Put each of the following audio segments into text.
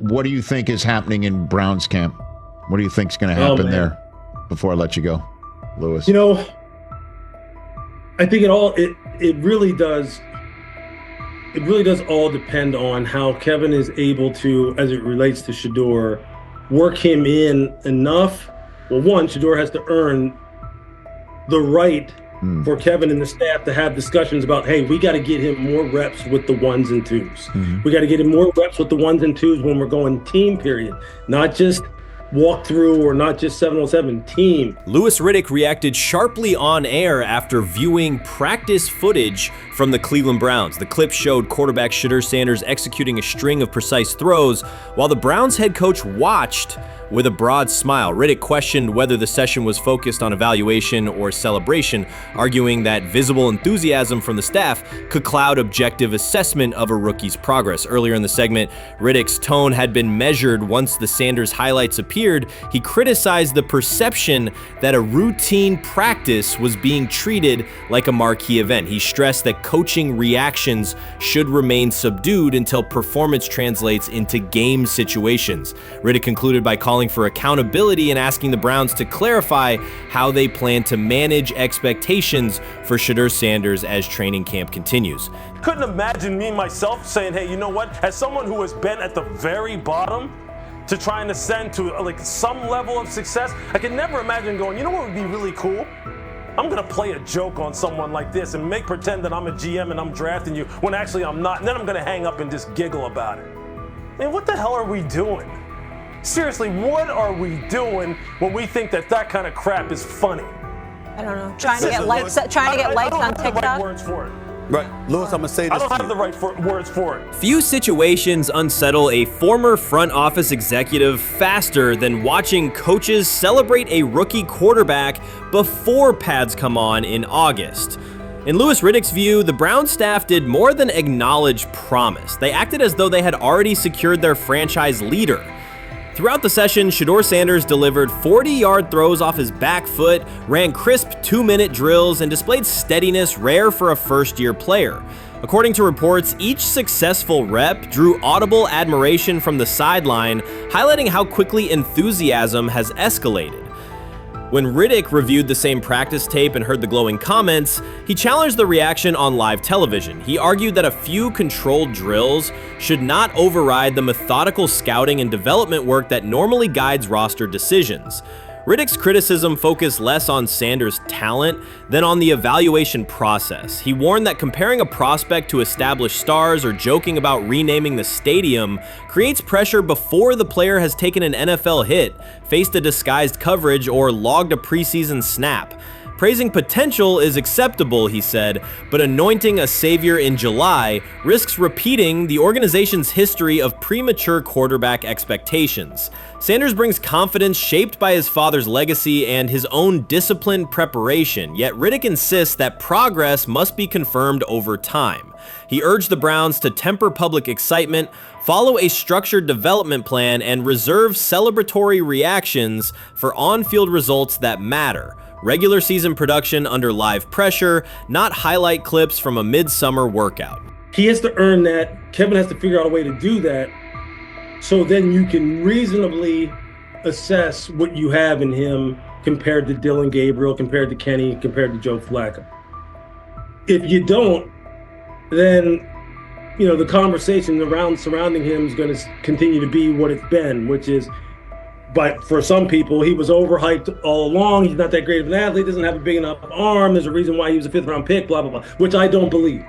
what do you think is happening in Browns camp? What do you think is going to happen there? Before I let you go, Lewis. You know, I think it really does. It really does all depend on how Kevin is able to, as it relates to Shedeur, work him in enough. Well, one, Shedeur has to earn the right for Kevin and the staff to have discussions about, hey, we got to get him more reps with the ones and twos. We got to get him more reps with the ones and twos when we're going team period, not just walk through or not just 7-on-7 team. Louis Riddick reacted sharply on air after viewing practice footage from the Cleveland Browns. The clip showed quarterback Shedeur Sanders executing a string of precise throws while the Browns head coach watched with a broad smile. Riddick questioned whether the session was focused on evaluation or celebration, arguing that visible enthusiasm from the staff could cloud objective assessment of a rookie's progress. Earlier in the segment, Riddick's tone had been measured once the Sanders highlights appeared. He criticized the perception that a routine practice was being treated like a marquee event. He stressed that coaching reactions should remain subdued until performance translates into game situations. Riddick concluded by calling for accountability and asking the Browns to clarify how they plan to manage expectations for Shedeur Sanders as training camp continues. Couldn't imagine me myself saying, hey, you know what, as someone who has been at the very bottom to try and ascend to like some level of success, I could never imagine going, you know what would be really cool? I'm gonna play a joke on someone like this and pretend that I'm a GM and I'm drafting you when actually I'm not, and then I'm gonna hang up and just giggle about it. Man, what the hell are we doing? Seriously, what are we doing when we think that kind of crap is funny? I don't know. Trying to get likes on TikTok. I don't have the right words for it. Right, Lewis, I'm gonna say this. I don't have the right words for it. Few situations unsettle a former front office executive faster than watching coaches celebrate a rookie quarterback before pads come on in August. In Louis Riddick's view, the Browns staff did more than acknowledge promise. They acted as though they had already secured their franchise leader. Throughout the session, Shedeur Sanders delivered 40-yard throws off his back foot, ran crisp 2-minute drills, and displayed steadiness rare for a first-year player. According to reports, each successful rep drew audible admiration from the sideline, highlighting how quickly enthusiasm has escalated. When Riddick reviewed the same practice tape and heard the glowing comments, he challenged the reaction on live television. He argued that a few controlled drills should not override the methodical scouting and development work that normally guides roster decisions. Riddick's criticism focused less on Sanders' talent than on the evaluation process. He warned that comparing a prospect to established stars or joking about renaming the stadium creates pressure before the player has taken an NFL hit, faced a disguised coverage, or logged a preseason snap. Praising potential is acceptable, he said, but anointing a savior in July risks repeating the organization's history of premature quarterback expectations. Sanders brings confidence shaped by his father's legacy and his own disciplined preparation, yet Riddick insists that progress must be confirmed over time. He urged the Browns to temper public excitement, follow a structured development plan, and reserve celebratory reactions for on-field results that matter. Regular season production under live pressure, not highlight clips from a midsummer workout. He has to earn that. Kevin has to figure out a way to do that. So then you can reasonably assess what you have in him compared to Dylan Gabriel, compared to Kenny, compared to Joe Flacco. If you don't, then the conversation surrounding him is going to continue to be what it's been, which is, but for some people, he was overhyped all along. He's not that great of an athlete, doesn't have a big enough arm. There's a reason why he was a 5th-round pick, blah, blah, blah, which I don't believe.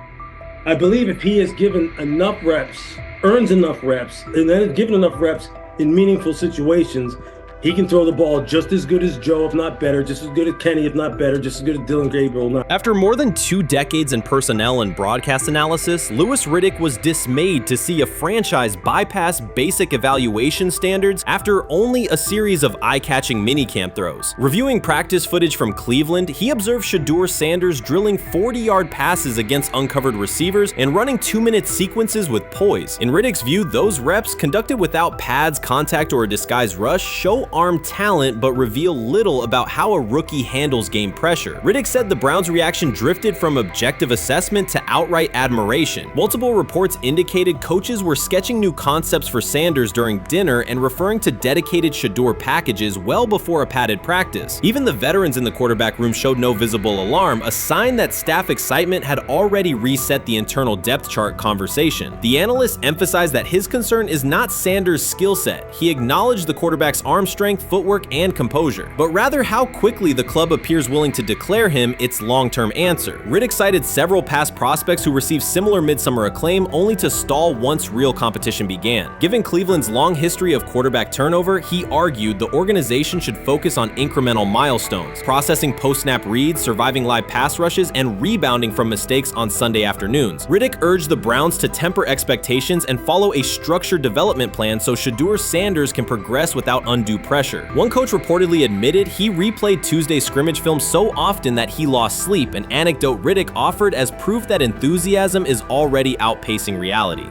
I believe if he is given enough reps, earns enough reps, and then is given enough reps in meaningful situations, he can throw the ball just as good as Joe, if not better, just as good as Kenny, if not better, just as good as Dylan Gabriel. After more than 2 decades in personnel and broadcast analysis, Louis Riddick was dismayed to see a franchise bypass basic evaluation standards after only a series of eye-catching minicamp throws. Reviewing practice footage from Cleveland, he observed Shedeur Sanders drilling 40-yard passes against uncovered receivers and running 2-minute sequences with poise. In Riddick's view, those reps, conducted without pads, contact, or a disguised rush, show show arm talent but reveal little about how a rookie handles game pressure. Riddick said the Browns' reaction drifted from objective assessment to outright admiration. Multiple reports indicated coaches were sketching new concepts for Sanders during dinner and referring to dedicated Shedeur packages well before a padded practice. Even the veterans in the quarterback room showed no visible alarm, a sign that staff excitement had already reset the internal depth chart conversation. The analyst emphasized that his concern is not Sanders' skill set. He acknowledged the quarterback's arm strength, footwork, and composure, but rather how quickly the club appears willing to declare him its long-term answer. Riddick cited several past prospects who received similar midsummer acclaim only to stall once real competition began. Given Cleveland's long history of quarterback turnover, he argued the organization should focus on incremental milestones, processing post-snap reads, surviving live pass rushes, and rebounding from mistakes on Sunday afternoons. Riddick urged the Browns to temper expectations and follow a structured development plan so Shedeur Sanders can progress without undue pressure. One coach reportedly admitted he replayed Tuesday's scrimmage film so often that he lost sleep, an anecdote Riddick offered as proof that enthusiasm is already outpacing reality.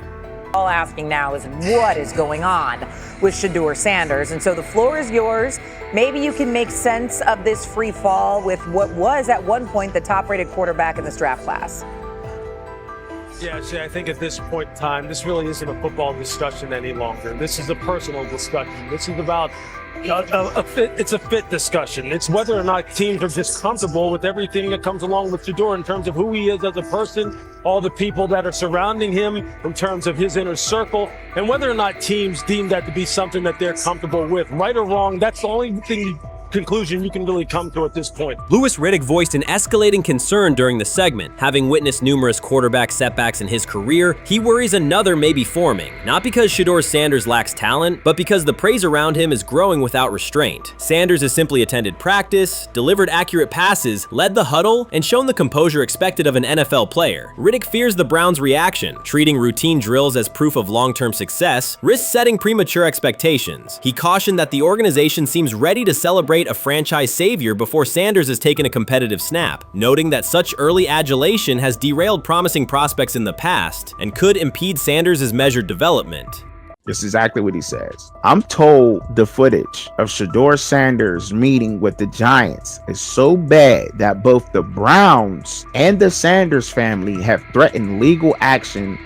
All asking now is what is going on with Shedeur Sanders, and so the floor is yours. Maybe you can make sense of this free fall with what was at one point the top-rated quarterback in this draft class. Yeah, see, I think at this point in time, this really isn't a football discussion any longer. This is a personal discussion. This is about it's a fit discussion. It's whether or not teams are just comfortable with everything that comes along with Shedeur in terms of who he is as a person, all the people that are surrounding him in terms of his inner circle, and whether or not teams deem that to be something that they're comfortable with. Right or wrong, that's the only conclusion you can really come to at this point. Louis Riddick voiced an escalating concern during the segment. Having witnessed numerous quarterback setbacks in his career, he worries another may be forming. Not because Shedeur Sanders lacks talent, but because the praise around him is growing without restraint. Sanders has simply attended practice, delivered accurate passes, led the huddle, and shown the composure expected of an NFL player. Riddick fears the Browns' reaction, treating routine drills as proof of long-term success, risks setting premature expectations. He cautioned that the organization seems ready to celebrate a franchise savior before Sanders has taken a competitive snap, noting that such early adulation has derailed promising prospects in the past and could impede Sanders' measured development. This is exactly what he says. I'm told the footage of Shedeur Sanders meeting with the Giants is so bad that both the Browns and the Sanders family have threatened legal action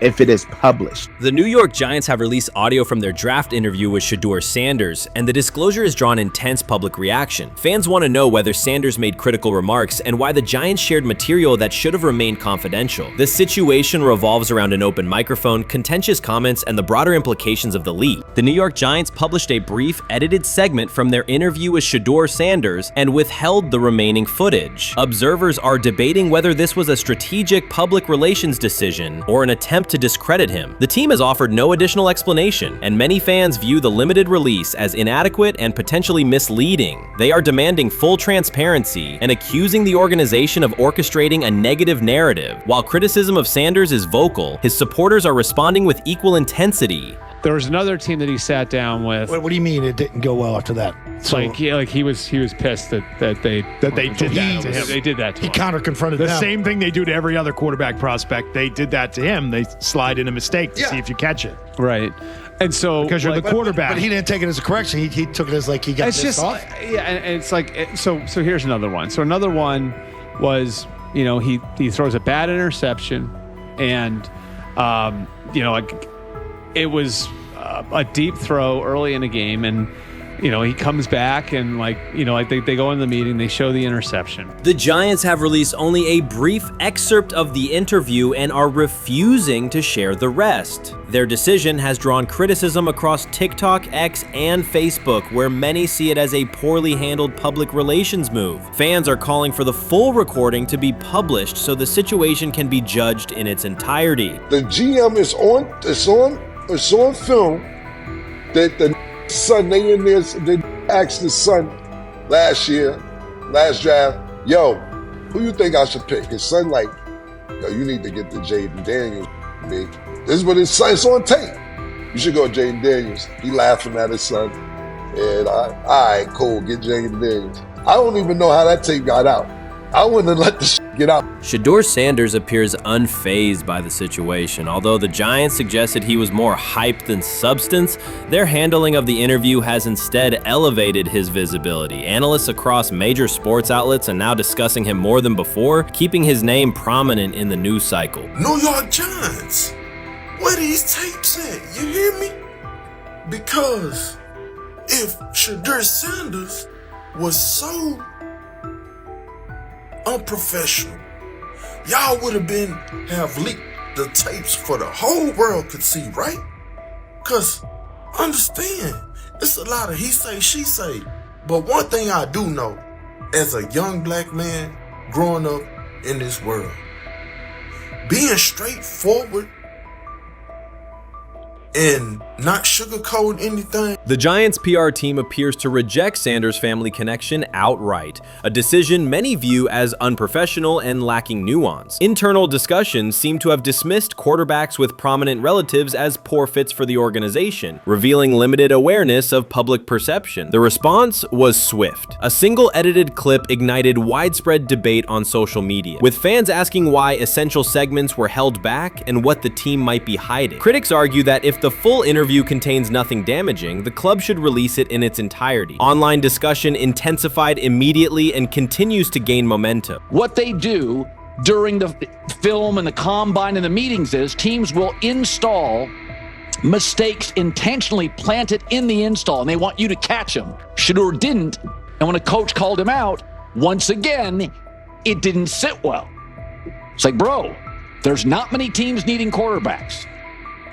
if it is published. The New York Giants have released audio from their draft interview with Shedeur Sanders, and the disclosure has drawn intense public reaction. Fans want to know whether Sanders made critical remarks and why the Giants shared material that should have remained confidential. The situation revolves around an open microphone, contentious comments, and the broader implications of the leak. The New York Giants published a brief, edited segment from their interview with Shedeur Sanders and withheld the remaining footage. Observers are debating whether this was a strategic public relations decision or an attempt to discredit him. The team has offered no additional explanation, and many fans view the limited release as inadequate and potentially misleading. They are demanding full transparency and accusing the organization of orchestrating a negative narrative. While criticism of Sanders is vocal, his supporters are responding with equal intensity. There was another team that he sat down with. What do you mean it didn't go well after that? So, he was pissed that they did that to him. They did that to him. He counter-confronted the same thing they do to every other quarterback prospect. They did that to him. They slide in a mistake to see if you catch it. Right. And so because you're the quarterback. But he didn't take it as a correction. He took it as like he got pissed off. Yeah, and it's like so here's another one. So another one was, he throws a bad interception, and it was a deep throw early in the game, and he comes back and they go in the meeting, they show the interception. The Giants have released only a brief excerpt of the interview and are refusing to share the rest. Their decision has drawn criticism across TikTok, X, and Facebook, where many see it as a poorly handled public relations move. Fans are calling for the full recording to be published so the situation can be judged in its entirety. The GM is on film that the son, they asked the son last draft, yo, who you think I should pick? His son like, yo, you need to get the Jaden Daniels, big. This is what his son, it's on tape. You should go Jaden Daniels. He laughing at his son. And all right, cool, get Jaden Daniels. I don't even know how that tape got out. I wouldn't have let the Get out. Shedeur Sanders appears unfazed by the situation. Although the Giants suggested he was more hype than substance, their handling of the interview has instead elevated his visibility. Analysts across major sports outlets are now discussing him more than before, keeping his name prominent in the news cycle. New York Giants, where these tapes at? You hear me? Because if Shedeur Sanders was so unprofessional, y'all would have leaked the tapes for the whole world could see, right? Cause understand, it's a lot of he say, she say. But one thing I do know, as a young black man growing up in this world, being straightforward and not sugarcoating anything. The Giants' PR team appears to reject Sanders' family connection outright, a decision many view as unprofessional and lacking nuance. Internal discussions seem to have dismissed quarterbacks with prominent relatives as poor fits for the organization, revealing limited awareness of public perception. The response was swift. A single edited clip ignited widespread debate on social media, with fans asking why essential segments were held back and what the team might be hiding. Critics argue that if the full interview contains nothing damaging, the club should release it in its entirety. Online discussion intensified immediately and continues to gain momentum. What they do during the film and the combine and the meetings is teams will install mistakes intentionally planted in the install, and they want you to catch them. Shedeur didn't, and when a coach called him out, once again, it didn't sit well. It's like, bro, there's not many teams needing quarterbacks,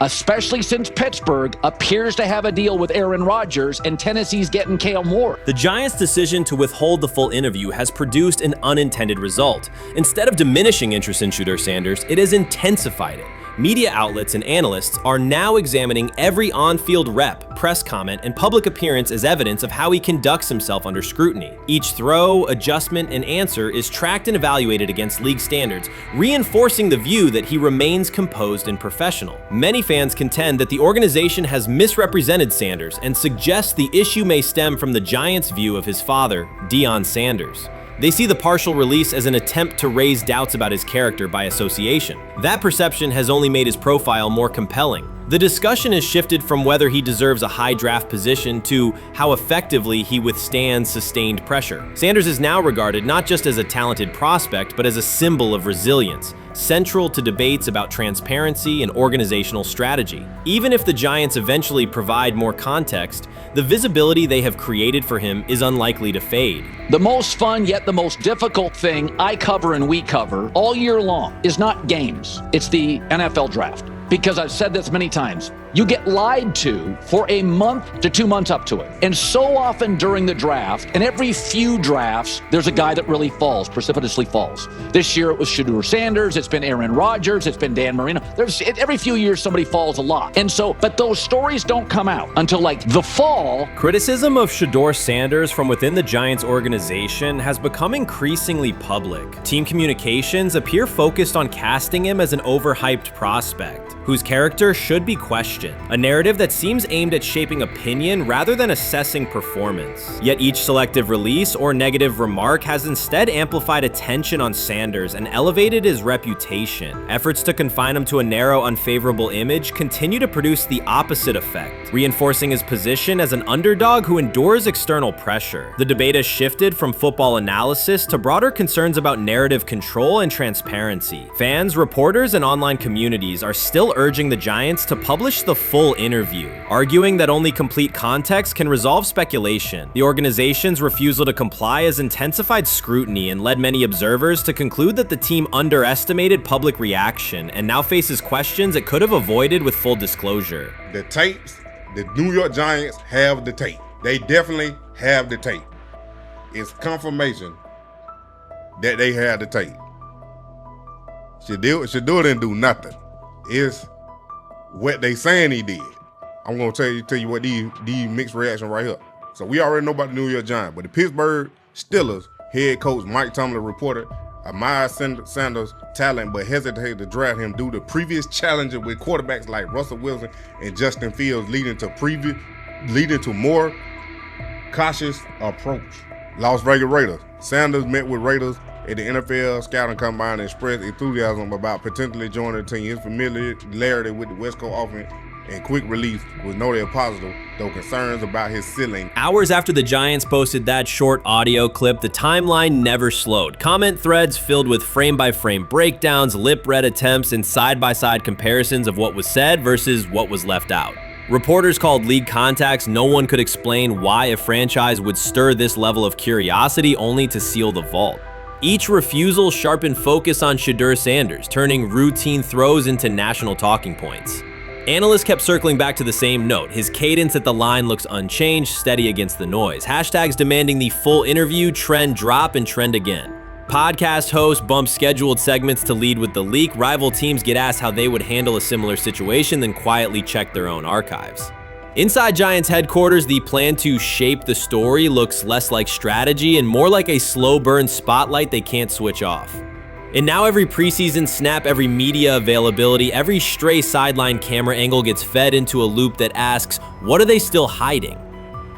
especially since Pittsburgh appears to have a deal with Aaron Rodgers and Tennessee's getting Kale Moore. The Giants' decision to withhold the full interview has produced an unintended result. Instead of diminishing interest in Shedeur Sanders, it has intensified it. Media outlets and analysts are now examining every on-field rep, press comment, and public appearance as evidence of how he conducts himself under scrutiny. Each throw, adjustment, and answer is tracked and evaluated against league standards, reinforcing the view that he remains composed and professional. Many fans contend that the organization has misrepresented Sanders and suggest the issue may stem from the Giants' view of his father, Deion Sanders. They see the partial release as an attempt to raise doubts about his character by association. That perception has only made his profile more compelling. The discussion has shifted from whether he deserves a high draft position to how effectively he withstands sustained pressure. Sanders is now regarded not just as a talented prospect, but as a symbol of resilience, central to debates about transparency and organizational strategy. Even if the Giants eventually provide more context, the visibility they have created for him is unlikely to fade. The most fun yet the most difficult thing I cover and we cover all year long is not games, it's the NFL draft. Because I've said this many times, you get lied to for a month to 2 months up to it. And so often during the draft, and every few drafts, there's a guy that really falls, precipitously falls. This year it was Shedeur Sanders, it's been Aaron Rodgers, it's been Dan Marino. Every few years somebody falls a lot. And so, but those stories don't come out until like the fall. Criticism of Shedeur Sanders from within the Giants organization has become increasingly public. Team communications appear focused on casting him as an overhyped prospect, whose character should be questioned, a narrative that seems aimed at shaping opinion rather than assessing performance. Yet each selective release or negative remark has instead amplified attention on Sanders and elevated his reputation. Efforts to confine him to a narrow, unfavorable image continue to produce the opposite effect, reinforcing his position as an underdog who endures external pressure. The debate has shifted from football analysis to broader concerns about narrative control and transparency. Fans, reporters, and online communities are still urging the Giants to publish the full interview, arguing that only complete context can resolve speculation. The organization's refusal to comply has intensified scrutiny and led many observers to conclude that the team underestimated public reaction and now faces questions it could have avoided with full disclosure. The tapes, the New York Giants have the tape. They definitely have the tape. It's confirmation that they have the tape. Shedeur didn't do nothing. Is what they saying he did. I'm gonna tell you what these mixed reaction right here. So we already know about the New York Giants, but the Pittsburgh Steelers head coach Mike Tomlin reported admired Sanders' talent, but hesitated to draft him due to previous challenges with quarterbacks like Russell Wilson and Justin Fields, leading to more cautious approach. Las Vegas Raiders. Sanders met with Raiders at the NFL scouting combine and expressed enthusiasm about potentially joining the team. His familiarity with the West Coast offense and quick release was noted positive, though concerns about his ceiling. Hours after the Giants posted that short audio clip, the timeline never slowed. Comment threads filled with frame-by-frame breakdowns, lip-read attempts, and side-by-side comparisons of what was said versus what was left out. Reporters called league contacts. No one could explain why a franchise would stir this level of curiosity only to seal the vault. Each refusal sharpened focus on Shedeur Sanders, turning routine throws into national talking points. Analysts kept circling back to the same note. His cadence at the line looks unchanged, steady against the noise. Hashtags demanding the full interview, trend drop, and trend again. Podcast hosts bump scheduled segments to lead with the leak. Rival teams get asked how they would handle a similar situation, then quietly check their own archives. Inside Giants headquarters, the plan to shape the story looks less like strategy and more like a slow burn spotlight they can't switch off. And now every preseason snap, every media availability, every stray sideline camera angle gets fed into a loop that asks, what are they still hiding?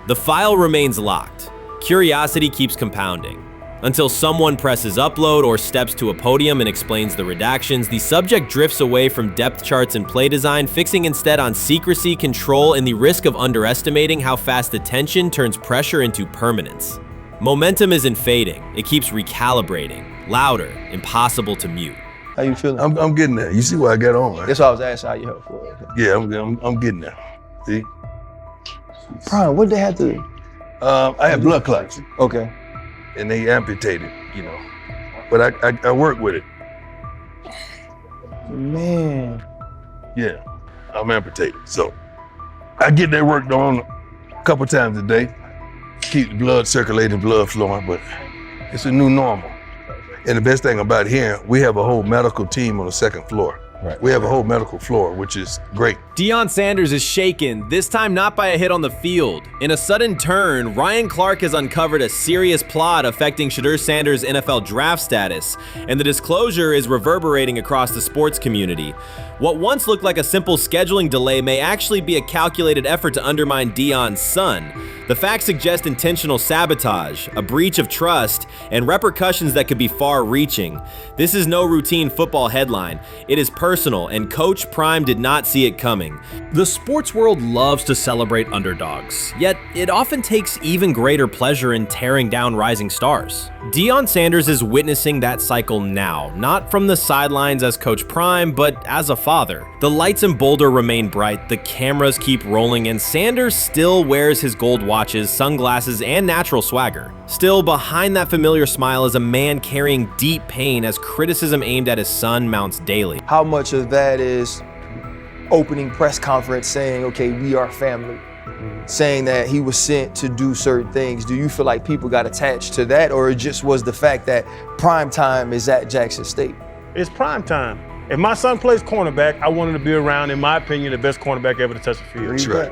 The file remains locked. Curiosity keeps compounding. Until someone presses upload or steps to a podium and explains the redactions, the subject drifts away from depth charts and play design, fixing instead on secrecy, control, and the risk of underestimating how fast attention turns pressure into permanence. Momentum isn't fading, it keeps recalibrating. Louder, impossible to mute. How you feeling? I'm getting there. You see what I got on, right? That's what I was asking how you help for. Yeah, I'm getting there. See? Prime, what they had to? I had blood clots. Okay. And they amputated, you know. But I work with it. Man. Yeah, I'm amputated. So I get that worked on a couple times a day. Keep the blood circulating, blood flowing, but it's a new normal. And the best thing about here, we have a whole medical team on the second floor. Right. We have a whole medical floor, which is great. Deion Sanders is shaken, this time not by a hit on the field. In a sudden turn, Ryan Clark has uncovered a serious plot affecting Shedeur Sanders' NFL draft status, and the disclosure is reverberating across the sports community. What once looked like a simple scheduling delay may actually be a calculated effort to undermine Deion's son. The facts suggest intentional sabotage, a breach of trust, and repercussions that could be far-reaching. This is no routine football headline. It is personal, and Coach Prime did not see it coming. The sports world loves to celebrate underdogs, yet it often takes even greater pleasure in tearing down rising stars. Deion Sanders is witnessing that cycle now, not from the sidelines as Coach Prime, but as a father. The lights in Boulder remain bright, the cameras keep rolling, and Sanders still wears his gold watches, sunglasses, and natural swagger. Still, behind that familiar smile is a man carrying deep pain as criticism aimed at his son mounts daily. How much of that is opening press conference saying, okay, we are family, saying that he was sent to do certain things? Do you feel like people got attached to that, or it just was the fact that prime time is at Jackson State? It's prime time. If my son plays cornerback, I want him to be around, in my opinion, the best cornerback ever to touch the field. That's right.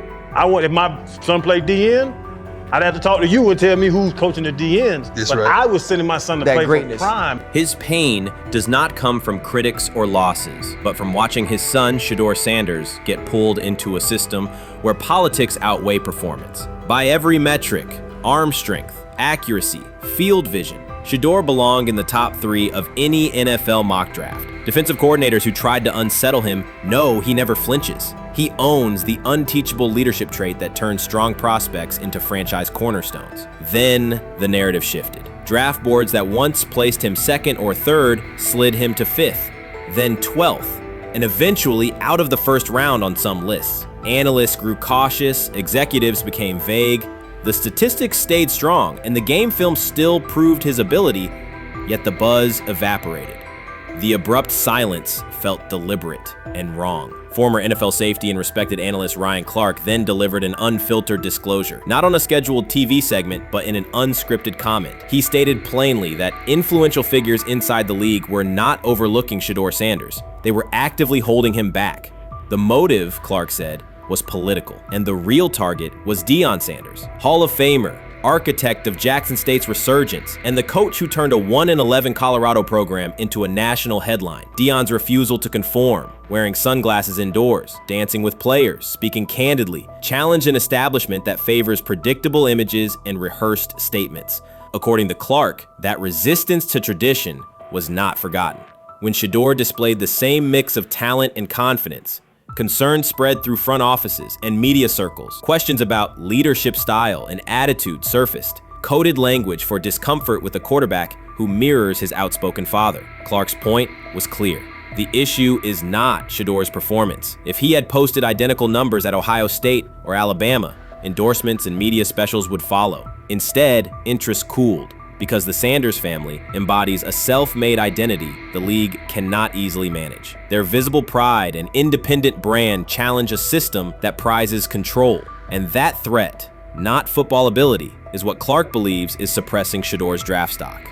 If my son played DN, I'd have to talk to you and tell me who's coaching the DNs. That's but right. I was sending my son to play for prime. His pain does not come from critics or losses, but from watching his son, Shedeur Sanders, get pulled into a system where politics outweigh performance. By every metric, arm strength, accuracy, field vision, Shedeur belonged in the top 3 of any NFL mock draft. Defensive coordinators who tried to unsettle him know he never flinches. He owns the unteachable leadership trait that turns strong prospects into franchise cornerstones. Then the narrative shifted. Draft boards that once placed him 2nd or 3rd slid him to 5th, then 12th, and eventually out of the 1st round on some lists. Analysts grew cautious, executives became vague. The statistics stayed strong, and the game film still proved his ability, yet the buzz evaporated. The abrupt silence felt deliberate and wrong. Former NFL safety and respected analyst Ryan Clark then delivered an unfiltered disclosure, not on a scheduled TV segment, but in an unscripted comment. He stated plainly that influential figures inside the league were not overlooking Shedeur Sanders. They were actively holding him back. The motive, Clark said, was political, and the real target was Deion Sanders, Hall of Famer, architect of Jackson State's resurgence, and the coach who turned a 1-11 Colorado program into a national headline. Deion's refusal to conform, wearing sunglasses indoors, dancing with players, speaking candidly, challenged an establishment that favors predictable images and rehearsed statements. According to Clark, that resistance to tradition was not forgotten. When Shedeur displayed the same mix of talent and confidence, concern spread through front offices and media circles. Questions about leadership style and attitude surfaced. Coded language for discomfort with a quarterback who mirrors his outspoken father. Clark's point was clear. The issue is not Shedeur's performance. If he had posted identical numbers at Ohio State or Alabama, endorsements and media specials would follow. Instead, interest cooled because the Sanders family embodies a self-made identity the league cannot easily manage. Their visible pride and independent brand challenge a system that prizes control. And that threat, not football ability, is what Clark believes is suppressing Shedeur's draft stock.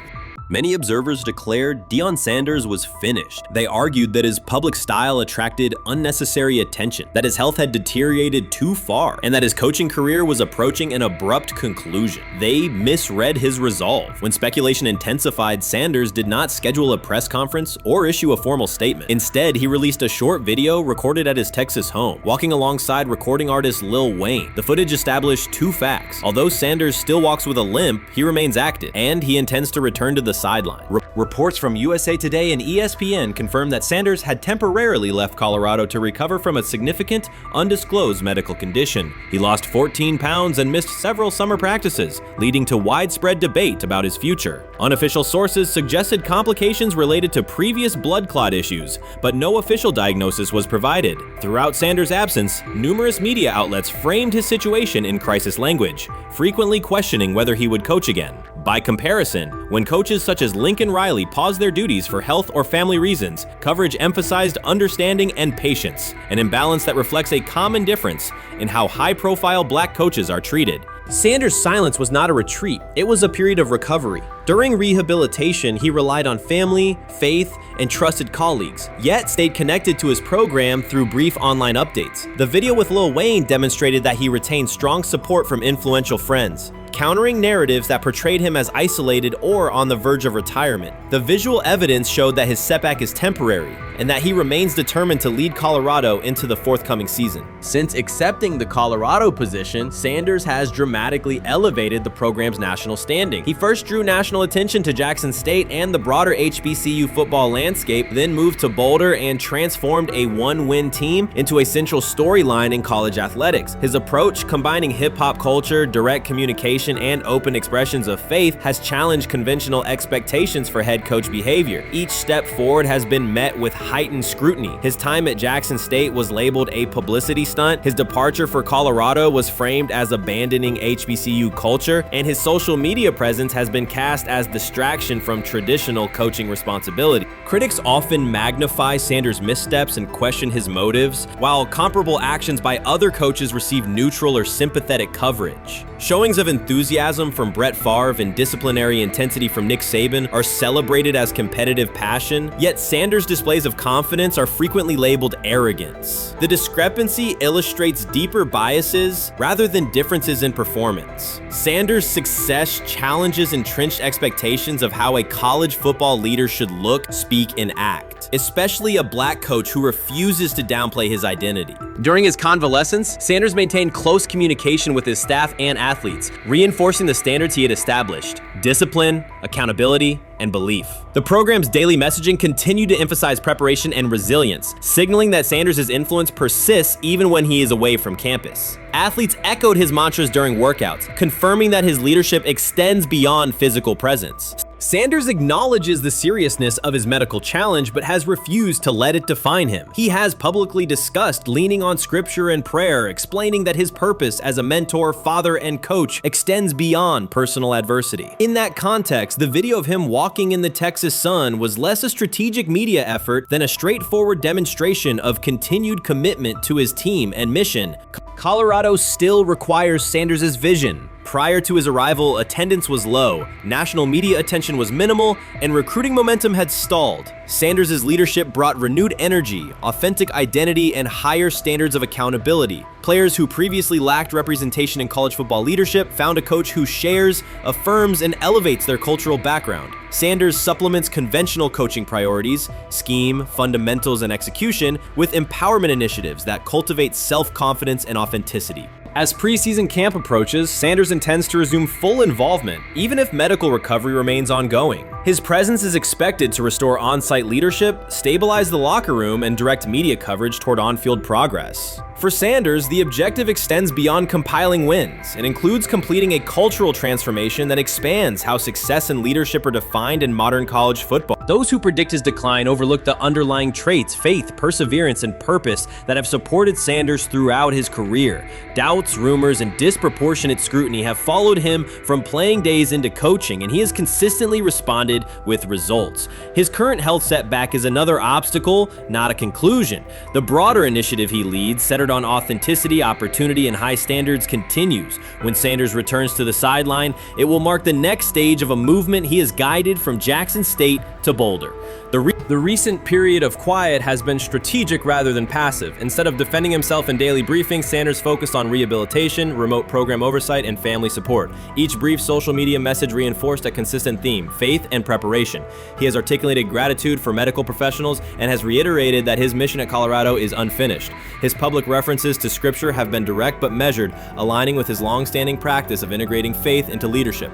Many observers declared Deion Sanders was finished. They argued that his public style attracted unnecessary attention, that his health had deteriorated too far, and that his coaching career was approaching an abrupt conclusion. They misread his resolve. When speculation intensified, Sanders did not schedule a press conference or issue a formal statement. Instead, he released a short video recorded at his Texas home, walking alongside recording artist Lil Wayne. The footage established two facts. Although Sanders still walks with a limp, he remains active, and he intends to return to the sideline. Reports from USA Today and ESPN confirmed that Sanders had temporarily left Colorado to recover from a significant, undisclosed medical condition. He lost 14 pounds and missed several summer practices, leading to widespread debate about his future. Unofficial sources suggested complications related to previous blood clot issues, but no official diagnosis was provided. Throughout Sanders' absence, numerous media outlets framed his situation in crisis language, frequently questioning whether he would coach again. By comparison, when coaches such as Lincoln Riley paused their duties for health or family reasons, coverage emphasized understanding and patience, an imbalance that reflects a common difference in how high-profile black coaches are treated. Sanders' silence was not a retreat, it was a period of recovery. During rehabilitation, he relied on family, faith, and trusted colleagues, yet stayed connected to his program through brief online updates. The video with Lil Wayne demonstrated that he retained strong support from influential friends, countering narratives that portrayed him as isolated or on the verge of retirement. The visual evidence showed that his setback is temporary, and that he remains determined to lead Colorado into the forthcoming season. Since accepting the Colorado position, Sanders has dramatically elevated the program's national standing. He first drew national attention to Jackson State and the broader HBCU football landscape, then moved to Boulder and transformed a one-win team into a central storyline in college athletics. His approach, combining hip-hop culture, direct communication, and open expressions of faith, has challenged conventional expectations for head coach behavior. Each step forward has been met with heightened scrutiny. His time at Jackson State was labeled a publicity stunt, his departure for Colorado was framed as abandoning HBCU culture, and his social media presence has been cast as distraction from traditional coaching responsibility. Critics often magnify Sanders' missteps and question his motives, while comparable actions by other coaches receive neutral or sympathetic coverage. Showings of enthusiasm from Brett Favre and disciplinary intensity from Nick Saban are celebrated as competitive passion, yet Sanders' displays of confidence are frequently labeled arrogance. The discrepancy illustrates deeper biases rather than differences in performance. Sanders' success challenges entrenched expectations of how a college football leader should look, speak, and act, especially a black coach who refuses to downplay his identity. During his convalescence, Sanders maintained close communication with his staff and athletes, reinforcing the standards he had established: discipline, accountability, and belief. The program's daily messaging continued to emphasize preparation and resilience, signaling that Sanders' influence persists even when he is away from campus. Athletes echoed his mantras during workouts, confirming that his leadership extends beyond physical presence. Sanders acknowledges the seriousness of his medical challenge, but has refused to let it define him. He has publicly discussed leaning on scripture and prayer, explaining that his purpose as a mentor, father, and coach extends beyond personal adversity. In that context, the video of him walking in the Texas sun was less a strategic media effort than a straightforward demonstration of continued commitment to his team and mission. Colorado still requires Sanders' vision. Prior to his arrival, attendance was low, national media attention was minimal, and recruiting momentum had stalled. Sanders' leadership brought renewed energy, authentic identity, and higher standards of accountability. Players who previously lacked representation in college football leadership found a coach who shares, affirms, and elevates their cultural background. Sanders supplements conventional coaching priorities, scheme, fundamentals, and execution with empowerment initiatives that cultivate self-confidence and authenticity. As preseason camp approaches, Sanders intends to resume full involvement, even if medical recovery remains ongoing. His presence is expected to restore on-site leadership, stabilize the locker room, and direct media coverage toward on-field progress. For Sanders, the objective extends beyond compiling wins. It includes completing a cultural transformation that expands how success and leadership are defined in modern college football. Those who predict his decline overlook the underlying traits, faith, perseverance, and purpose that have supported Sanders throughout his career. Doubts, rumors, and disproportionate scrutiny have followed him from playing days into coaching, and he has consistently responded with results. His current health setback is another obstacle, not a conclusion. The broader initiative he leads, centered on authenticity, opportunity, and high standards, continues. When Sanders returns to the sideline, it will mark the next stage of a movement he has guided from Jackson State to Boulder. The recent period of quiet has been strategic rather than passive. Instead of defending himself in daily briefings, Sanders focused on rehabilitation, remote program oversight, and family support. Each brief social media message reinforced a consistent theme: faith and preparation. He has articulated gratitude for medical professionals and has reiterated that his mission at Colorado is unfinished. His public references to scripture have been direct but measured, aligning with his long-standing practice of integrating faith into leadership.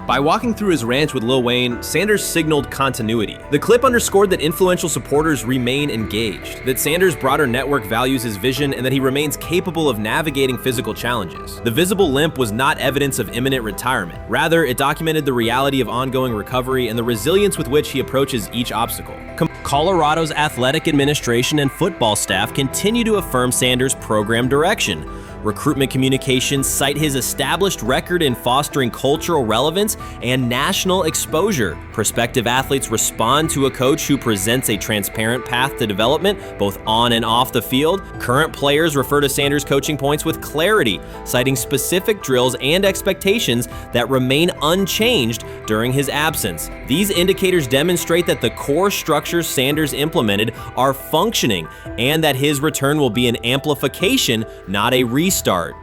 By walking through his ranch with Lil Wayne, Sanders signaled continuity. The clip underscored that influential supporters remain engaged, that Sanders' broader network values his vision, and that he remains capable of navigating physical challenges. The visible limp was not evidence of imminent retirement. Rather, it documented the reality of ongoing recovery and the resilience with which he approaches each obstacle. Colorado's athletic administration and football staff continue to affirm Sanders' program direction. Recruitment communications cite his established record in fostering cultural relevance and national exposure. Prospective athletes respond to a coach who presents a transparent path to development, both on and off the field. Current players refer to Sanders' coaching points with clarity, citing specific drills and expectations that remain unchanged during his absence. These indicators demonstrate that the core structures Sanders implemented are functioning, and that his return will be an amplification, not a restart.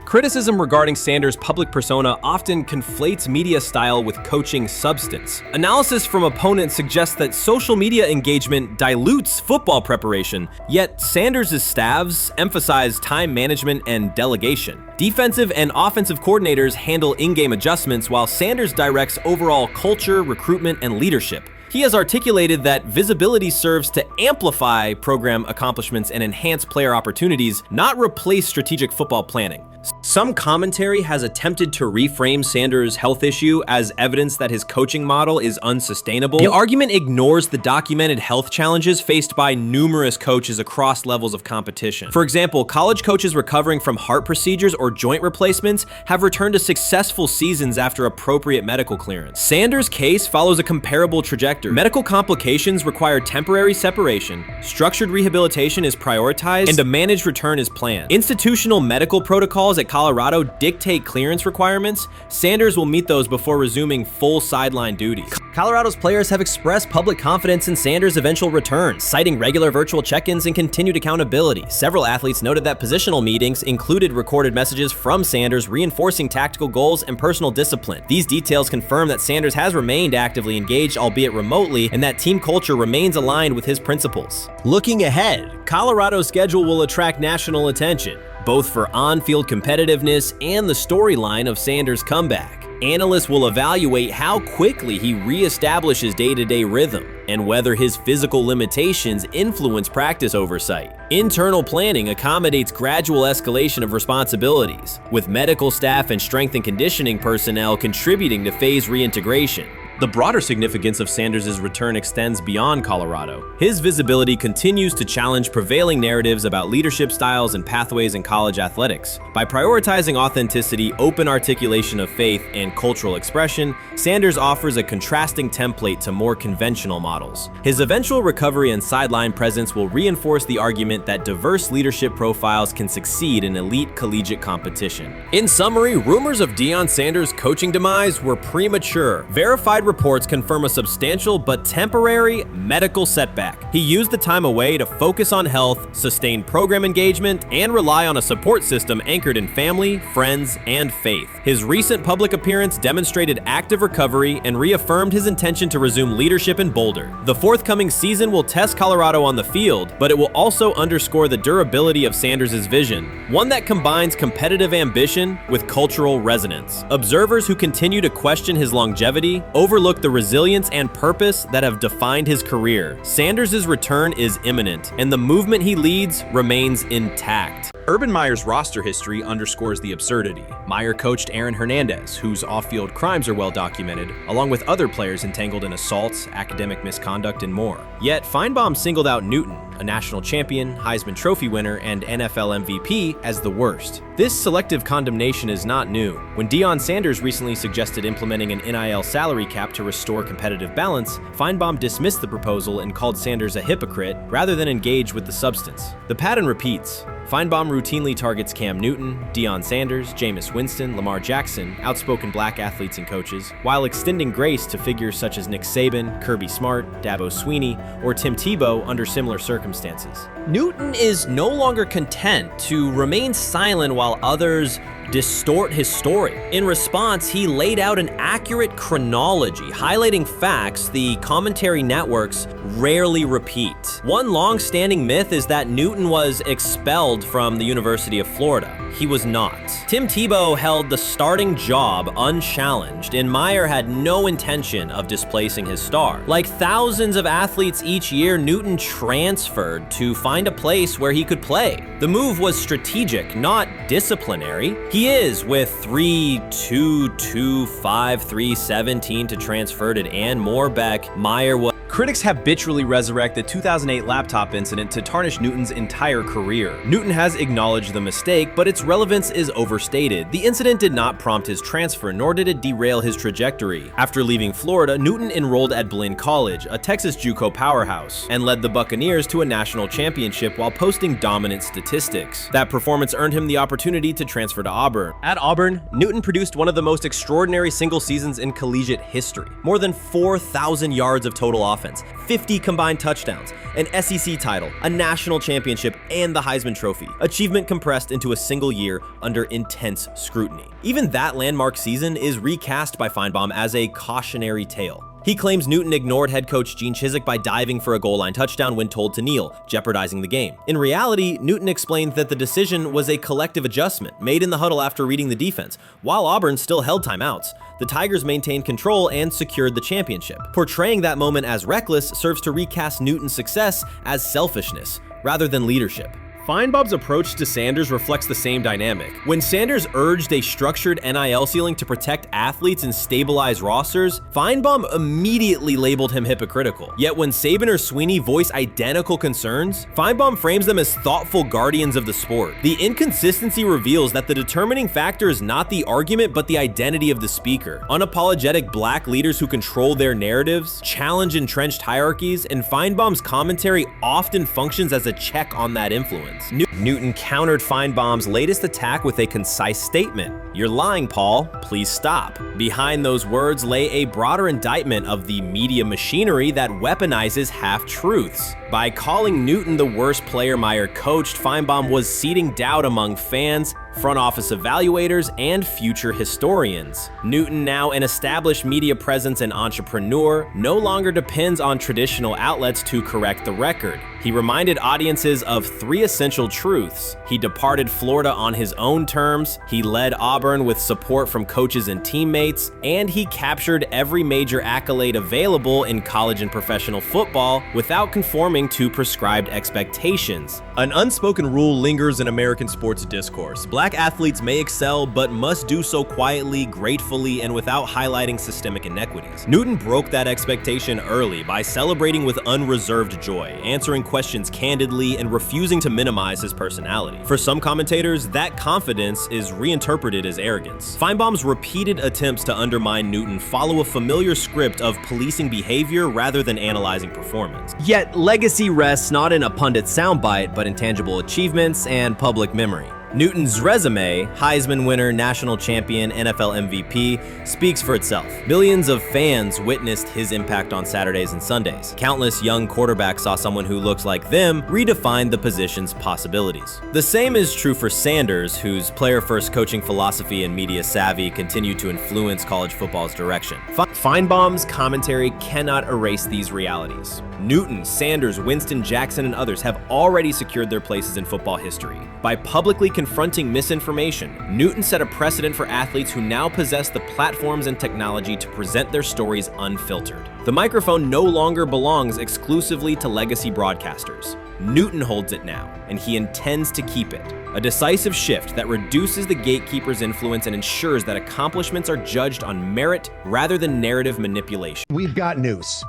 Criticism regarding Sanders' public persona often conflates media style with coaching substance. Analysis from opponents suggests that social media engagement dilutes football preparation, yet Sanders' staffs emphasize time management and delegation. Defensive and offensive coordinators handle in-game adjustments, while Sanders directs overall culture, recruitment, and leadership. He has articulated that visibility serves to amplify program accomplishments and enhance player opportunities, not replace strategic football planning. Some commentary has attempted to reframe Sanders' health issue as evidence that his coaching model is unsustainable. The argument ignores the documented health challenges faced by numerous coaches across levels of competition. For example, college coaches recovering from heart procedures or joint replacements have returned to successful seasons after appropriate medical clearance. Sanders' case follows a comparable trajectory. Medical complications require temporary separation, structured rehabilitation is prioritized, and a managed return is planned. Institutional medical protocols at Colorado dictate clearance requirements. Sanders will meet those before resuming full sideline duties. Colorado's players have expressed public confidence in Sanders' eventual return, citing regular virtual check-ins and continued accountability. Several athletes noted that positional meetings included recorded messages from Sanders reinforcing tactical goals and personal discipline. These details confirm that Sanders has remained actively engaged, albeit remotely, and that team culture remains aligned with his principles. Looking ahead, Colorado's schedule will attract national attention, both for on-field competitiveness and the storyline of Sanders' comeback. Analysts will evaluate how quickly he reestablishes day-to-day rhythm and whether his physical limitations influence practice oversight. Internal planning accommodates gradual escalation of responsibilities, with medical staff and strength and conditioning personnel contributing to phase reintegration. The broader significance of Sanders' return extends beyond Colorado. His visibility continues to challenge prevailing narratives about leadership styles and pathways in college athletics. By prioritizing authenticity, open articulation of faith, and cultural expression, Sanders offers a contrasting template to more conventional models. His eventual recovery and sideline presence will reinforce the argument that diverse leadership profiles can succeed in elite collegiate competition. In summary, rumors of Deion Sanders' coaching demise were premature. Verified reports confirm a substantial but temporary medical setback. He used the time away to focus on health, sustain program engagement, and rely on a support system anchored in family, friends, and faith. His recent public appearance demonstrated active recovery and reaffirmed his intention to resume leadership in Boulder. The forthcoming season will test Colorado on the field, but it will also underscore the durability of Sanders' vision, one that combines competitive ambition with cultural resonance. Observers who continue to question his longevity overlook the resilience and purpose that have defined his career. Sanders' return is imminent, and the movement he leads remains intact. Urban Meyer's roster history underscores the absurdity. Meyer coached Aaron Hernandez, whose off-field crimes are well documented, along with other players entangled in assaults, academic misconduct, and more. Yet Feinbaum singled out Newton, a national champion, Heisman Trophy winner, and NFL MVP, as the worst. This selective condemnation is not new. When Deion Sanders recently suggested implementing an NIL salary cap to restore competitive balance, Feinbaum dismissed the proposal and called Sanders a hypocrite rather than engage with the substance. The pattern repeats. Feinbaum routinely targets Cam Newton, Deion Sanders, Jameis Winston, Lamar Jackson, outspoken black athletes and coaches, while extending grace to figures such as Nick Saban, Kirby Smart, Dabo Swinney, or Tim Tebow under similar circumstances. Newton is no longer content to remain silent while others distort his story. In response, he laid out an accurate chronology, highlighting facts the commentary networks rarely repeat. One long-standing myth is that Newton was expelled from the University of Florida. He was not. Tim Tebow held the starting job unchallenged, and Meyer had no intention of displacing his star. Like thousands of athletes each year, Newton transferred to find a place where he could play. The move was strategic, not disciplinary. He is, with 3-2-2-5-3-17 to transfer to and more back, Meyer was. Critics habitually resurrect the 2008 laptop incident to tarnish Newton's entire career. Newton has acknowledged the mistake, but its relevance is overstated. The incident did not prompt his transfer, nor did it derail his trajectory. After leaving Florida, Newton enrolled at Blinn College, a Texas JUCO powerhouse, and led the Buccaneers to a national championship while posting dominant statistics. That performance earned him the opportunity to transfer to Auburn. At Auburn, Newton produced one of the most extraordinary single seasons in collegiate history. More than 4,000 yards of total offense, 50 combined touchdowns, an SEC title, a national championship, and the Heisman Trophy. Achievement compressed into a single year under intense scrutiny. Even that landmark season is recast by Feinbaum as a cautionary tale. He claims Newton ignored head coach Gene Chizik by diving for a goal line touchdown when told to kneel, jeopardizing the game. In reality, Newton explained that the decision was a collective adjustment made in the huddle after reading the defense, while Auburn still held timeouts. The Tigers maintained control and secured the championship. Portraying that moment as reckless serves to recast Newton's success as selfishness rather than leadership. Feinbaum's approach to Sanders reflects the same dynamic. When Sanders urged a structured NIL ceiling to protect athletes and stabilize rosters, Feinbaum immediately labeled him hypocritical. Yet when Saban or Swinney voice identical concerns, Feinbaum frames them as thoughtful guardians of the sport. The inconsistency reveals that the determining factor is not the argument but the identity of the speaker. Unapologetic black leaders who control their narratives, challenge entrenched hierarchies, and Feinbaum's commentary often functions as a check on that influence. Newton countered Feinbaum's latest attack with a concise statement. "You're lying, Paul. Please stop." Behind those words lay a broader indictment of the media machinery that weaponizes half-truths. By calling Newton the worst player Meyer coached, Feinbaum was seeding doubt among fans, front office evaluators, and future historians. Newton, now an established media presence and entrepreneur, no longer depends on traditional outlets to correct the record. He reminded audiences of three essential truths. He departed Florida on his own terms, he led Auburn with support from coaches and teammates, and he captured every major accolade available in college and professional football without conforming to prescribed expectations. An unspoken rule lingers in American sports discourse. Black athletes may excel, but must do so quietly, gratefully, and without highlighting systemic inequities. Newton broke that expectation early by celebrating with unreserved joy, answering questions candidly, and refusing to minimize his personality. For some commentators, that confidence is reinterpreted as arrogance. Feinbaum's repeated attempts to undermine Newton follow a familiar script of policing behavior rather than analyzing performance. Yet legacy rests not in a pundit soundbite, but in tangible achievements and public memory. Newton's resume, Heisman winner, national champion, NFL MVP, speaks for itself. Millions of fans witnessed his impact on Saturdays and Sundays. Countless young quarterbacks saw someone who looked like them redefine the position's possibilities. The same is true for Sanders, whose player-first coaching philosophy and media savvy continue to influence college football's direction. Feinbaum's commentary cannot erase these realities. Newton, Sanders, Winston, Jackson, and others have already secured their places in football history. By publicly confronting misinformation, Newton set a precedent for athletes who now possess the platforms and technology to present their stories unfiltered. The microphone no longer belongs exclusively to legacy broadcasters. Newton holds it now, and he intends to keep it. A decisive shift that reduces the gatekeeper's influence and ensures that accomplishments are judged on merit rather than narrative manipulation. We've got news.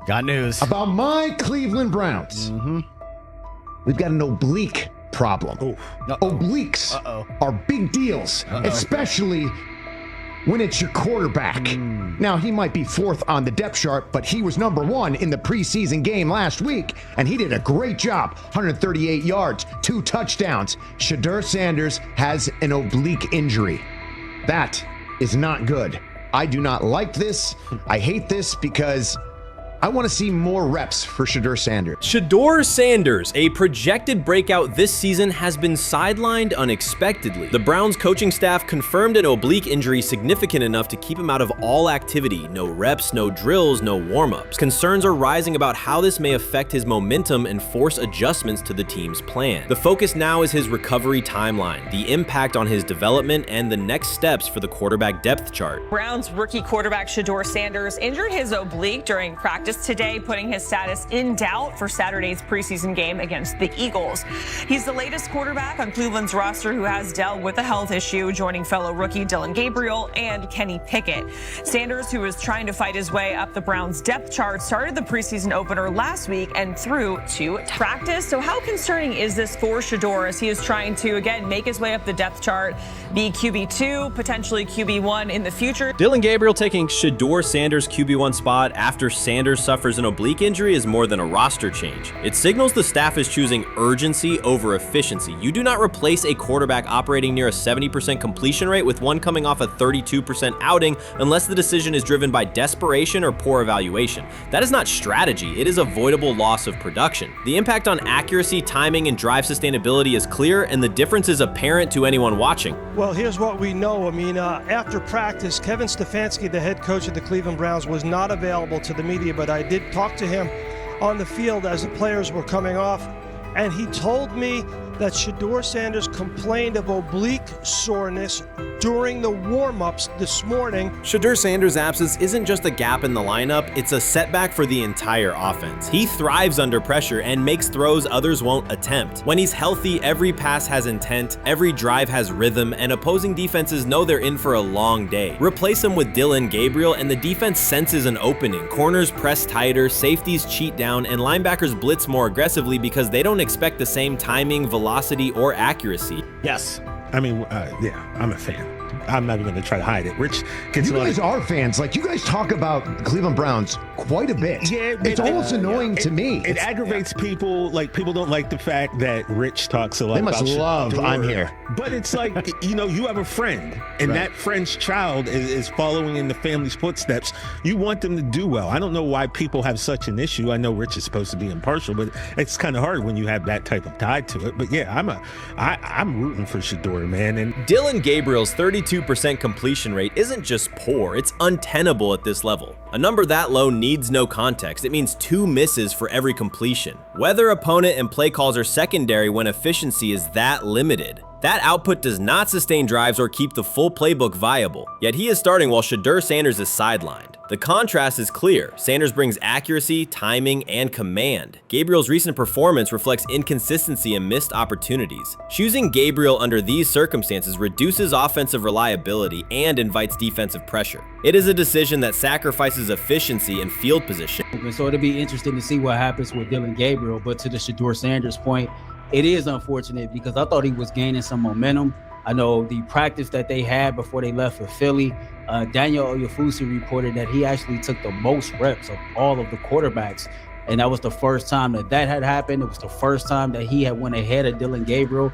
Got news about my Cleveland Browns. We've got an oblique problem. Obliques are big deals, especially when it's your quarterback. Now, he might be fourth on the depth chart, but he was number one in the preseason game last week, and he did a great job. 138 yards, 2 touchdowns. Shedeur Sanders has an oblique injury. That is not good. I do not like this. I hate this because I want to see more reps for Shedeur Sanders. Shedeur Sanders, a projected breakout this season, has been sidelined unexpectedly. The Browns coaching staff confirmed an oblique injury significant enough to keep him out of all activity. No reps, no drills, no warm-ups. Concerns are rising about how this may affect his momentum and force adjustments to the team's plan. The focus now is his recovery timeline, the impact on his development, and the next steps for the quarterback depth chart. Browns rookie quarterback Shedeur Sanders injured his oblique during practice today, putting his status in doubt for Saturday's preseason game against the Eagles. He's the latest quarterback on Cleveland's roster who has dealt with a health issue, joining fellow rookie Dillon Gabriel and Kenny Pickett. Sanders, who is trying to fight his way up the Browns' depth chart, started the preseason opener last week and threw to practice. So how concerning is this for Shedeur as he is trying to, again, make his way up the depth chart, be QB2, potentially QB1 in the future? Dillon Gabriel taking Shedeur Sanders' QB1 spot after Sanders suffers an oblique injury is more than a roster change. It signals the staff is choosing urgency over efficiency. You do not replace a quarterback operating near a 70% completion rate with one coming off a 32% outing unless the decision is driven by desperation or poor evaluation. That is not strategy, it is avoidable loss of production. The impact on accuracy, timing, and drive sustainability is clear, and the difference is apparent to anyone watching. Well, here's what we know. I mean, after practice, Kevin Stefanski, the head coach of the Cleveland Browns, was not available to the media, but I did talk to him on the field as the players were coming off, and he told me that Shedeur Sanders complained of oblique soreness during the warm-ups this morning. Shedeur Sanders' absence isn't just a gap in the lineup, it's a setback for the entire offense. He thrives under pressure and makes throws others won't attempt. When he's healthy, every pass has intent, every drive has rhythm, and opposing defenses know they're in for a long day. Replace him with Dillon Gabriel and the defense senses an opening. Corners press tighter, safeties cheat down, and linebackers blitz more aggressively because they don't expect the same timing, velocity, or accuracy. Yes. I mean, yeah, I'm a fan. I'm not even going to try to hide it. Rich gets You guys are fans. Like, you guys talk about the Cleveland Browns quite a bit. Yeah, it's almost annoying to me. It aggravates people. Like, people don't like the fact that Rich talks a lot They about must love I'm here. But it's like, you have a friend, and that friend's child is following in the family's footsteps. You want them to do well. I don't know why people have such an issue. I know Rich is supposed to be impartial, but it's kind of hard when you have that type of tie to it. But yeah, I'm rooting for Shedeur, man. And Dillon Gabriel's 32% completion rate isn't just poor, it's untenable at this level. A number that low needs no context. It means 2 misses for every completion. Whether opponent and play calls are secondary when efficiency is that limited. That output does not sustain drives or keep the full playbook viable, yet he is starting while Shedeur Sanders is sidelined. The contrast is clear. Sanders brings accuracy, timing, and command. Gabriel's recent performance reflects inconsistency and missed opportunities. Choosing Gabriel under these circumstances reduces offensive reliability and invites defensive pressure. It is a decision that sacrifices efficiency and field position. So it'll be interesting to see what happens with Dillon Gabriel, but to the Shedeur Sanders point, it is unfortunate because I thought he was gaining some momentum. I know the practice that they had before they left for Philly, Daniel Oyefusi reported that he actually took the most reps of all of the quarterbacks. And that was the first time that had happened. It was the first time that he had went ahead of Dillon Gabriel.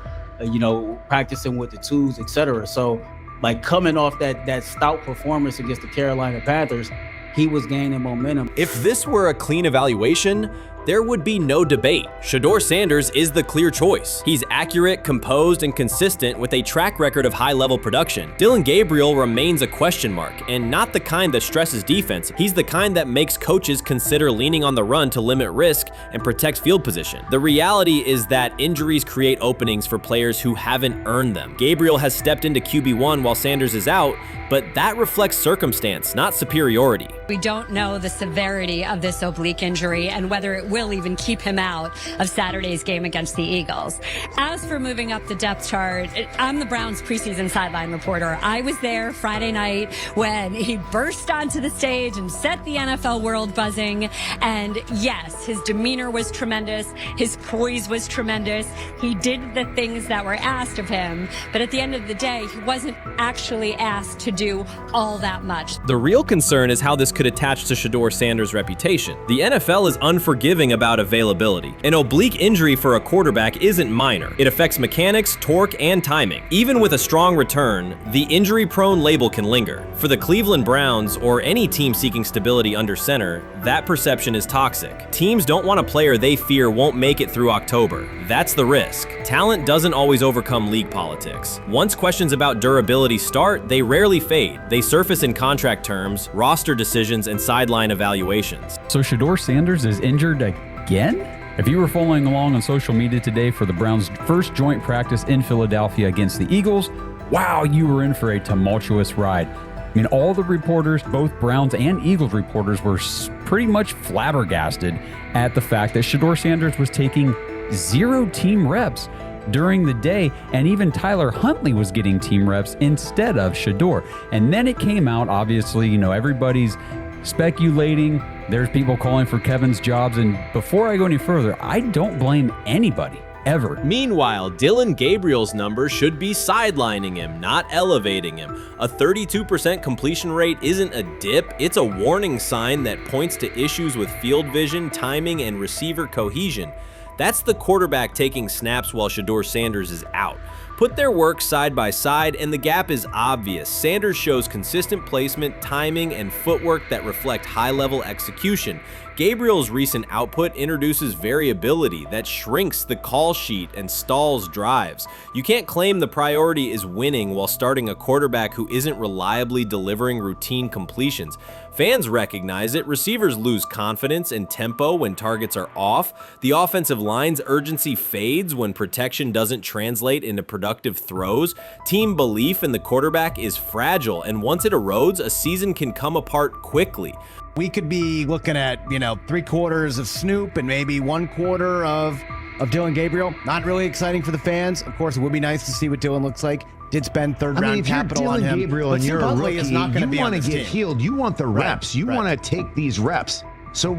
practicing with the twos, etc. So, like, coming off that stout performance against the Carolina Panthers, he was gaining momentum. If this were a clean evaluation, there would be no debate. Shedeur Sanders is the clear choice. He's accurate, composed, and consistent with a track record of high-level production. Dillon Gabriel remains a question mark, and not the kind that stresses defense. He's the kind that makes coaches consider leaning on the run to limit risk and protect field position. The reality is that injuries create openings for players who haven't earned them. Gabriel has stepped into QB1 while Sanders is out, but that reflects circumstance, not superiority. We don't know the severity of this oblique injury and whether it will even keep him out of Saturday's game against the Eagles. As for moving up the depth chart, I'm the Browns preseason sideline reporter. I was there Friday night when he burst onto the stage and set the NFL world buzzing. And yes, his demeanor was tremendous. His poise was tremendous. He did the things that were asked of him. But at the end of the day, he wasn't actually asked to do all that much. The real concern is how this could attach to Shedeur Sanders' reputation. The NFL is unforgiving about availability. An oblique injury for a quarterback isn't minor. It affects mechanics, torque, and timing. Even with a strong return, the injury-prone label can linger. For the Cleveland Browns, or any team seeking stability under center, that perception is toxic. Teams don't want a player they fear won't make it through October. That's the risk. Talent doesn't always overcome league politics. Once questions about durability start, they rarely fade. They surface in contract terms, roster decisions, and sideline evaluations. So Shedeur Sanders is injured again? If you were following along on social media today for the Browns' first joint practice in Philadelphia against the Eagles, wow, you were in for a tumultuous ride. I mean, all the reporters, both Browns and Eagles reporters, were pretty much flabbergasted at the fact that Shedeur Sanders was taking 0 team reps during the day, and even Tyler Huntley was getting team reps instead of Shedeur. And then it came out, obviously, everybody's speculating. There's people calling for Kevin's jobs, and before I go any further, I don't blame anybody. Ever. Meanwhile, Dillon Gabriel's numbers should be sidelining him, not elevating him. A 32% completion rate isn't a dip, it's a warning sign that points to issues with field vision, timing, and receiver cohesion. That's the quarterback taking snaps while Shedeur Sanders is out. Put their work side by side and the gap is obvious. Sanders shows consistent placement, timing, and footwork that reflect high-level execution. Gabriel's recent output introduces variability that shrinks the call sheet and stalls drives. You can't claim the priority is winning while starting a quarterback who isn't reliably delivering routine completions. Fans recognize it, receivers lose confidence and tempo when targets are off, the offensive line's urgency fades when protection doesn't translate into productive throws, team belief in the quarterback is fragile, and once it erodes, a season can come apart quickly. We could be looking at, 3/4 of Snoop and maybe 1/4 of Dillon Gabriel. Not really exciting for the fans. Of course, it would be nice to see what Dillon looks like. Did spend third-round capital on him. If you're Dillon Gabriel and you're a rookie, you want to get healed. You want the reps. You want to take these reps. So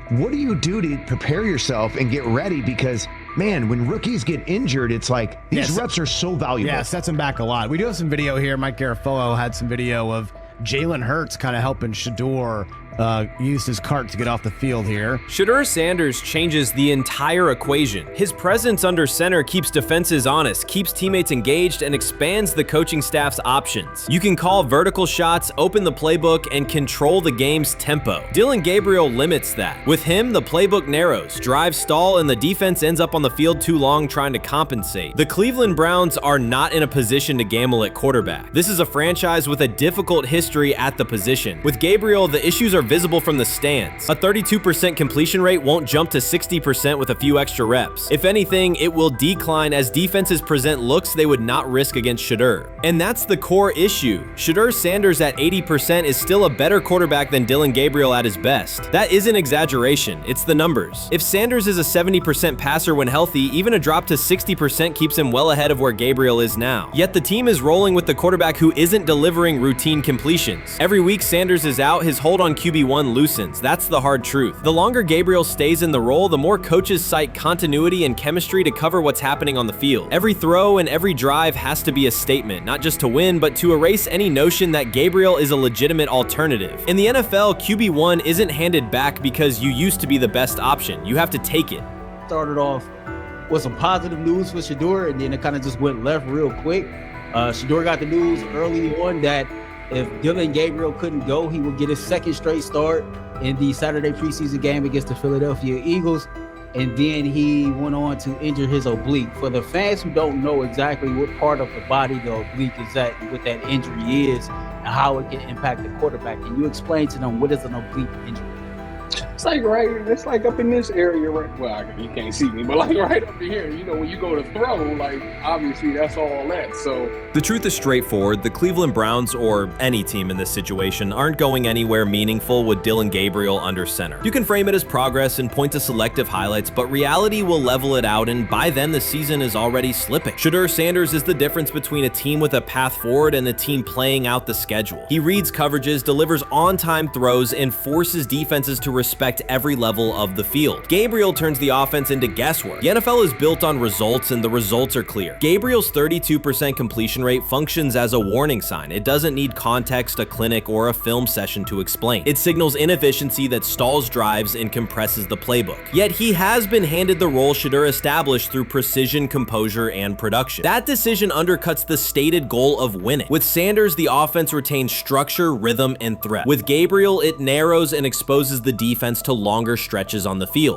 what do you do to prepare yourself and get ready? Because, man, when rookies get injured, it's like these reps are so valuable. Yeah, sets them back a lot. We do have some video here. Mike Garafolo had some video of Jalen Hurts kind of helping Shedeur use his cart to get off the field here. Shedeur Sanders changes the entire equation. His presence under center keeps defenses honest, keeps teammates engaged, and expands the coaching staff's options. You can call vertical shots, open the playbook, and control the game's tempo. Dillon Gabriel limits that. With him, the playbook narrows, drives stall, and the defense ends up on the field too long trying to compensate. The Cleveland Browns are not in a position to gamble at quarterback. This is a franchise with a difficult history at the position. With Gabriel, the issues are visible from the stands. A 32% completion rate won't jump to 60% with a few extra reps. If anything, it will decline as defenses present looks they would not risk against Shedeur. And that's the core issue. Shedeur Sanders at 80% is still a better quarterback than Dillon Gabriel at his best. That isn't exaggeration, it's the numbers. If Sanders is a 70% passer when healthy, even a drop to 60% keeps him well ahead of where Gabriel is now. Yet the team is rolling with the quarterback who isn't delivering routine completions. Every week Sanders is out, his hold on QB1 loosens. That's the hard truth. The longer Gabriel stays in the role, the more coaches cite continuity and chemistry to cover what's happening on the field. Every throw and every drive has to be a statement, not just to win, but to erase any notion that Gabriel is a legitimate alternative. In the NFL, QB1 isn't handed back because you used to be the best option. You have to take it. Started off was some positive news for Shedeur, and then it kind of just went left real quick. Shedeur got the news early on that if Dillon Gabriel couldn't go, he would get his second straight start in the Saturday preseason game against the Philadelphia Eagles. And then he went on to injure his oblique. For the fans who don't know exactly what part of the body the oblique is at and what that injury is and how it can impact the quarterback, can you explain to them what is an oblique injury? It's like up in this area, right? Well, you can't see me, but like right up in here, you know, when you go to throw, like obviously that's all that. So the truth is straightforward. The Cleveland Browns, or any team in this situation, aren't going anywhere meaningful with Dillon Gabriel under center. You can frame it as progress and point to selective highlights, but reality will level it out, and by then the season is already slipping. Shedeur Sanders is the difference between a team with a path forward and a team playing out the schedule. He reads coverages, delivers on-time throws, and forces defenses to respect every level of the field. Gabriel turns the offense into guesswork. The NFL is built on results, and the results are clear. Gabriel's 32% completion rate functions as a warning sign. It doesn't need context, a clinic, or a film session to explain. It signals inefficiency that stalls drives and compresses the playbook. Yet he has been handed the role Shedeur established through precision, composure, and production. That decision undercuts the stated goal of winning. With Sanders, the offense retains structure, rhythm, and threat. With Gabriel, it narrows and exposes the defense to longer stretches on the field.